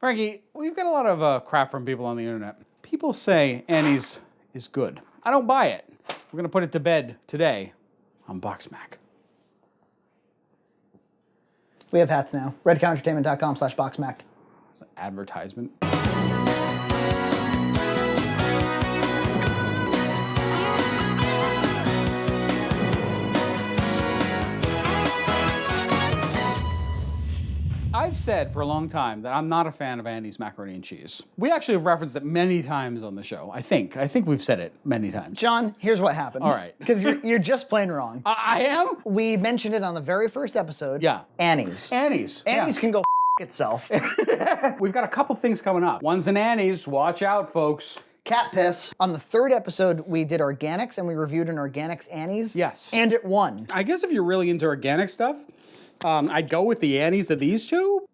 Frankie, we've got a lot of crap from people on the internet. People say Annie's is good. I don't buy it. We're going to put it to bed today on BoxMac. We have hats now. redcountertainment.com/BoxMac. It's an advertisement. I've said for a long time that I'm not a fan of Annie's macaroni and cheese. We actually have referenced it many times on the show. I think we've said it many times. John, here's what happened. All right. Because you're just plain wrong. I am? We mentioned it on the very first episode. Yeah. Annie's. Annie's. Annie's can go itself. We've got a couple things coming up. One's an Annie's. Watch out, folks. Cat piss. On the third episode, we did organics and we reviewed an organics Annie's. Yes. And it won. I guess if you're really into organic stuff, I'd go with the Annie's of these two.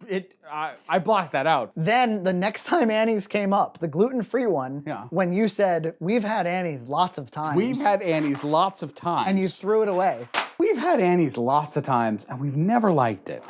I blocked that out. Then the next time Annie's came up, the gluten-free one, Yeah. when you said, we've had Annie's lots of times. We've had Annie's lots of times. And you threw it away. We've had Annie's lots of times, and we've never liked it.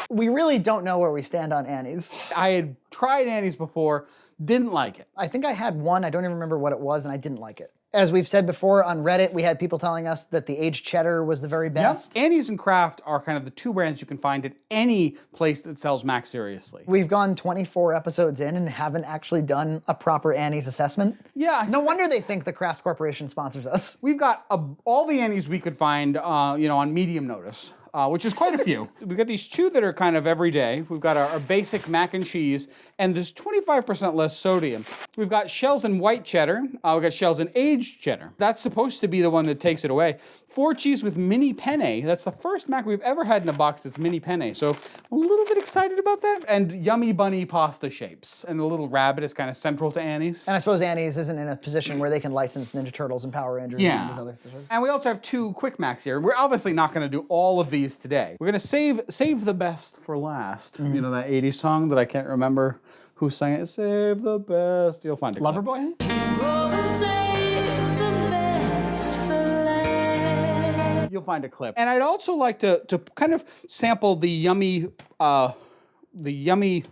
We really don't know where we stand on Annie's. I had tried Annie's before, didn't like it. I think I had one, I don't even remember what it was, and I didn't like it. As we've said before on Reddit, we had people telling us that the aged cheddar was the very best. Yep. Annie's and Kraft are kind of the two brands you can find at any place that sells Mac seriously. We've gone 24 episodes in and haven't actually done a proper Annie's assessment. Yeah. No wonder they think the Kraft Corporation sponsors us. We've got all the Annie's we could find, on medium notice. Which is quite a few. We've got these two that are kind of everyday. We've got our basic mac and cheese, and there's 25% less sodium. We've got shells in white cheddar. We've got shells in aged cheddar. That's supposed to be the one that takes it away. 4 cheese with mini penne. That's the first mac we've ever had in a box that's mini penne. So a little bit excited about that. And yummy bunny pasta shapes. And the little rabbit is kind of central to Annie's. And I suppose Annie's isn't in a position where they can license Ninja Turtles and Power Rangers and these other things. And we also have 2 quick macs here. We're obviously not going to do all of these today. We're going to save the best for last. You know that 80s song that I can't remember who sang it? Save the best. You'll find it. Loverboy? You'll find a clip. And I'd also like to kind of sample the yummy bunny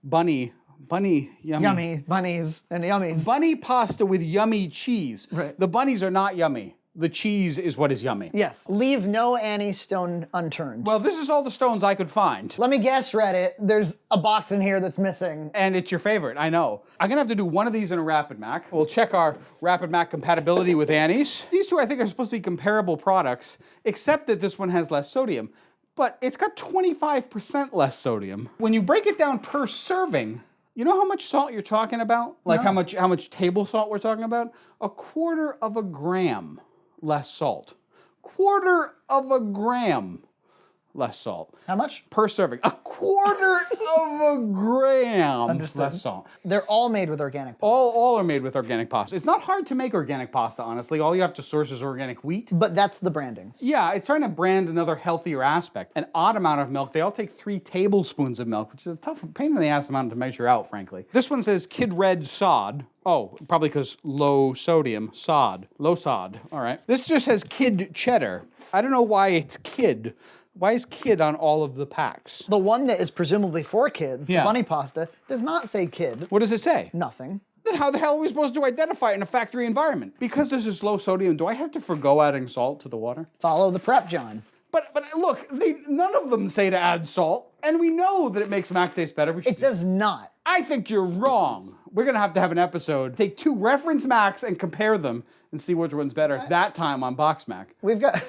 yummy. Yummy bunnies and yummies. Bunny pasta with yummy cheese. Right. The bunnies are not yummy. The cheese is what is yummy. Yes. Leave no Annie stone unturned. Well, this is all the stones I could find. Let me guess, Reddit. There's a box in here that's missing. And it's your favorite, I know. I'm gonna have to do one of these in a Rapid Mac. We'll check our Rapid Mac compatibility with Annie's. These two I think are supposed to be comparable products, except that this one has less sodium. But it's got 25% less sodium. When you break it down per serving, you know how much salt you're talking about? Like No. how much table salt we're talking about? 1/4 gram less salt. 1/4 gram less salt. How much? Per serving. 1/4 gram Understood. less salt. They're all made with organic. All are made with organic pasta. It's not hard to make organic pasta, honestly. All you have to source is organic wheat. But that's the branding. Yeah, it's trying to brand another healthier aspect. An odd amount of milk. They all take 3 tablespoons of milk, which is a tough pain in the ass amount to measure out, frankly. This one says Kid Red Sod. Oh, probably because low sodium. Sod. Low sod. All right. This just says Kid Cheddar. I don't know why it's Kid. Why is Kid on all of the packs? The one that is presumably for kids, the Yeah. bunny pasta, does not say kid. What does it say? Nothing. Then how the hell are we supposed to identify it in a factory environment? Because this is low sodium, do I have to forgo adding salt to the water? Follow the prep, John. But look, none of them say to add salt, and we know that it makes mac taste better. It does not. I think you're wrong. We're gonna have to have an episode, take 2 reference Macs and compare them and see which one's better that time on BoxMac. We've got...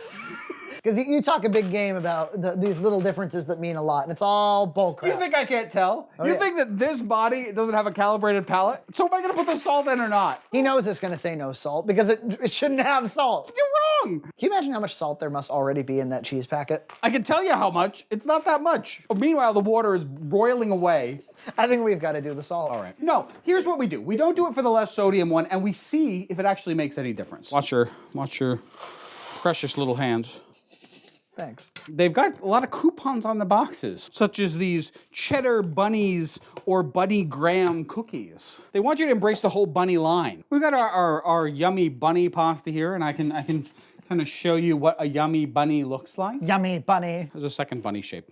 Because you talk a big game about these little differences that mean a lot, and it's all bullcrap. You think I can't tell? You think that this body doesn't have a calibrated palate? So am I gonna put the salt in or not? He knows it's going to say no salt because it shouldn't have salt. You're wrong! Can you imagine how much salt there must already be in that cheese packet? I can tell you how much. It's not that much. Meanwhile, the water is boiling away. I think we've got to do the salt. All right. No, here's what we do. We don't do it for the less sodium one, and we see if it actually makes any difference. Watch your precious little hands. Thanks. They've got a lot of coupons on the boxes, such as these cheddar bunnies or Bunny Graham cookies. They want you to embrace the whole bunny line. We've got our yummy bunny pasta here, and I can kind of show you what a yummy bunny looks like. Yummy bunny. There's a second bunny shape.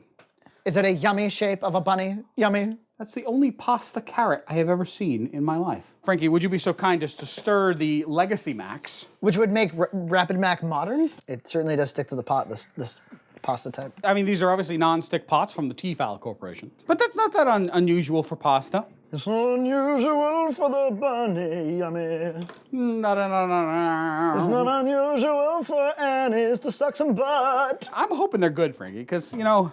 Is it a yummy shape of a bunny? Yummy. That's the only pasta carrot I have ever seen in my life. Frankie, would you be so kind as to stir the Legacy Macs? Which would make Rapid Mac modern? It certainly does stick to the pot, this pasta type. I mean, these are obviously non-stick pots from the Tefal Corporation. But that's not that unusual for pasta. It's unusual for the bunny, yummy. No. It's not unusual for Annie's to suck some butt. I'm hoping they're good, Frankie, because, you know,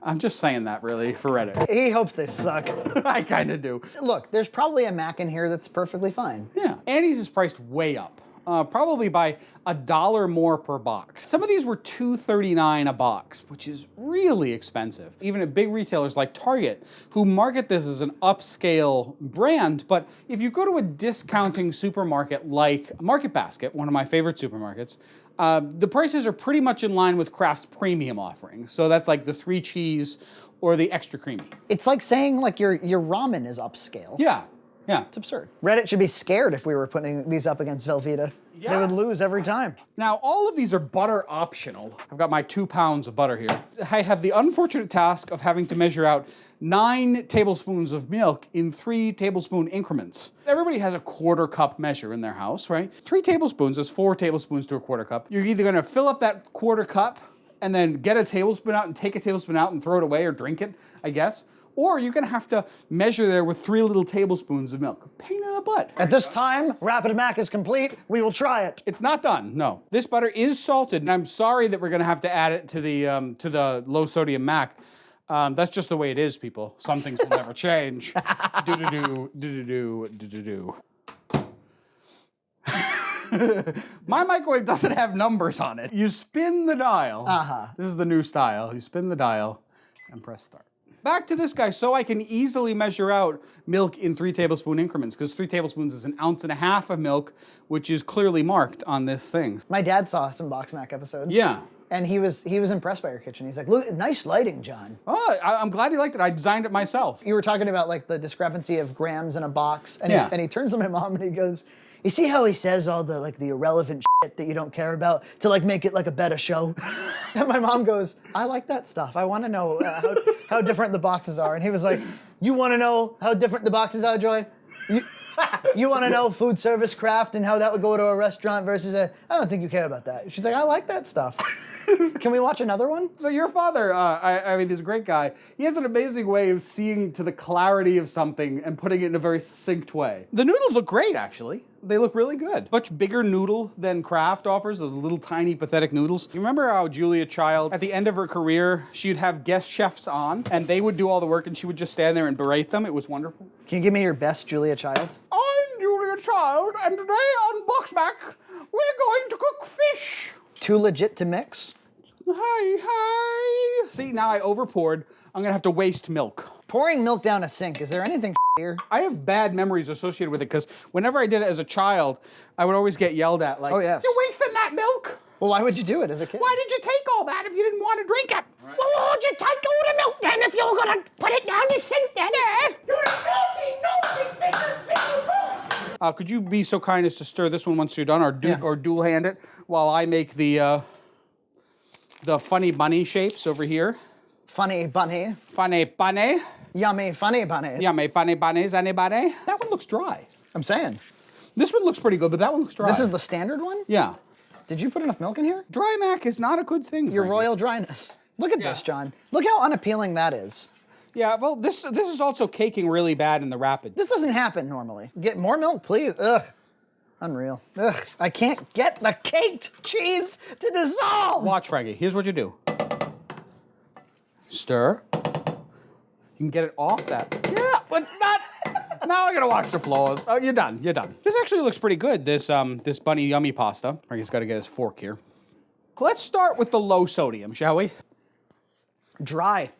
I'm just saying that, really, for Reddit. He hopes they suck. I kind of do. Look, there's probably a Mac in here that's perfectly fine. Yeah. Annie's is priced way up. Probably by $1 more per box. Some of these were $2.39 a box, which is really expensive. Even at big retailers like Target, who market this as an upscale brand, but if you go to a discounting supermarket like Market Basket, one of my favorite supermarkets, the prices are pretty much in line with Kraft's premium offerings. So that's like the 3 cheese or the extra creamy. It's like saying like your ramen is upscale. Yeah. Yeah. It's absurd. Reddit should be scared if we were putting these up against Velveeta. Yeah. They would lose every time. Now, all of these are butter optional. I've got my 2 pounds of butter here. I have the unfortunate task of having to measure out 9 tablespoons of milk in 3 tablespoon increments. Everybody has a 1/4 cup measure in their house, right? 3 tablespoons is 4 tablespoons to a 1/4 cup. You're either gonna fill up that 1/4 cup and then get a tablespoon out and take a tablespoon out and throw it away or drink it, I guess. Or you're gonna have to measure there with 3 little tablespoons of milk. Pain in the butt. At this time, Rapid Mac is complete. We will try it. It's not done, no. This butter is salted, and I'm sorry that we're gonna have to add it to the low sodium Mac. That's just the way it is, people. Some things will never change. Do-do-do, do-do-do, do-do-do. My microwave doesn't have numbers on it. You spin the dial. This is the new style. You spin the dial and press start. Back to this guy, so I can easily measure out milk in 3 tablespoon increments, because 3 tablespoons is 1.5 ounces of milk, which is clearly marked on this thing. My dad saw some BoxMac episodes. Yeah. And he was impressed by your kitchen. He's like, look, nice lighting, John. Oh, I'm glad he liked it. I designed it myself. You were talking about like the discrepancy of grams in a box, and, Yeah. he turns to my mom and he goes, you see how he says all the like the irrelevant shit that you don't care about to like make it like a better show? And my mom goes, I like that stuff. I want to know how different the boxes are. And he was like, you want to know how different the boxes are, Joy? You want to know food service Kraft and how that would go to a restaurant versus I don't think you care about that. She's like, I like that stuff. Can we watch another one? So your father, I mean, he's a great guy. He has an amazing way of seeing to the clarity of something and putting it in a very succinct way. The noodles look great, actually. They look really good. Much bigger noodle than Kraft offers, those little tiny pathetic noodles. You remember how Julia Child, at the end of her career, she'd have guest chefs on and they would do all the work and she would just stand there and berate them? It was wonderful. Can you give me your best Julia Child? I'm Julia Child, and today on BoxMac, we're going to cook fish. Too legit to mix? Hi. See, now I overpoured. I'm gonna have to waste milk. Pouring milk down a sink, is there anything here? I have bad memories associated with it because whenever I did it as a child, I would always get yelled at like, oh, yes. You're wasting that milk. Well, why would you do it as a kid? Why did you take all that if you didn't want to drink it? Well, why would you take all the milk then if you were gonna put it down the sink then? Yeah. You're a naughty business little boy. Could you be so kind as to stir this one once you're done, or dual hand it while I make the funny bunny shapes over here? Funny bunny. Funny bunny. Yummy funny bunny. Yummy funny bunnies, anybody? That one looks dry. I'm saying. This one looks pretty good, but that one looks dry. This is the standard one? Yeah. Did you put enough milk in here? Dry mac is not a good thing. Your Frankie. royal dryness. Look at this, John. Look how unappealing that is. Yeah, well, this is also caking really bad in the rapid. This doesn't happen normally. Get more milk, please. Ugh. Unreal. Ugh. I can't get the caked cheese to dissolve. Watch, Frankie. Here's what you do. Stir. You can get it off that. Yeah, but not. Now I gotta wash the floors. Oh, you're done. You're done. This actually looks pretty good. This bunny yummy pasta. Frankie's got to get his fork here. Let's start with the low sodium, shall we? Dry.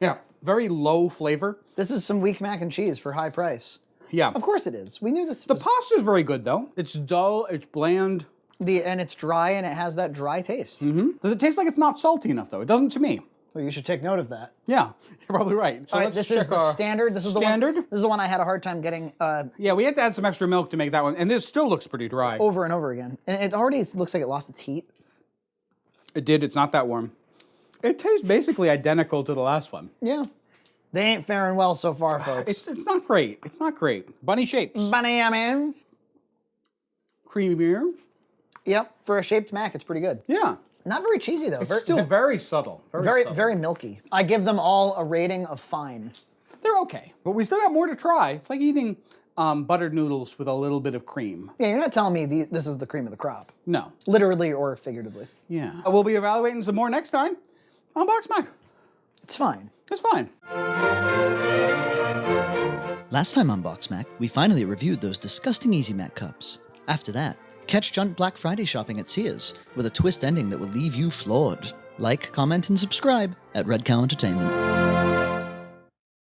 Yeah. Very low flavor. This is some weak mac and cheese for high price. Yeah. Of course it is. We knew this. The pasta's very good though. It's dull. It's bland. And it's dry and it has that dry taste. Mm-hmm. Does it taste like it's not salty enough though? It doesn't to me. Well, you should take note of that. Yeah, you're probably right. So All right, let's this check is the our standard. This is standard. the one. This is the one I had a hard time getting Yeah, we had to add some extra milk to make that one, and this still looks pretty dry. over and over again. And it already looks like it lost its heat. It did. It's not that warm. It tastes basically identical to the last one. Yeah. They ain't faring well so far, folks. It's not great. It's not great. Bunny shapes. Bunny, I mean. Creamier. Yep, for a shaped mac, it's pretty good. Yeah. Not very cheesy, though. It's still very subtle. Very, subtle. very milky. I give them all a rating of fine. They're okay. But we still got more to try. It's like eating buttered noodles with a little bit of cream. Yeah, you're not telling me this is the cream of the crop. No. Literally or figuratively. Yeah. We'll be evaluating some more next time on BoxMac. It's fine. It's fine. Last time on BoxMac, we finally reviewed those disgusting Easy Mac cups. After that, catch Junt Black Friday shopping at Sears with a twist ending that will leave you floored. Like, comment, and subscribe at Red Cow Entertainment.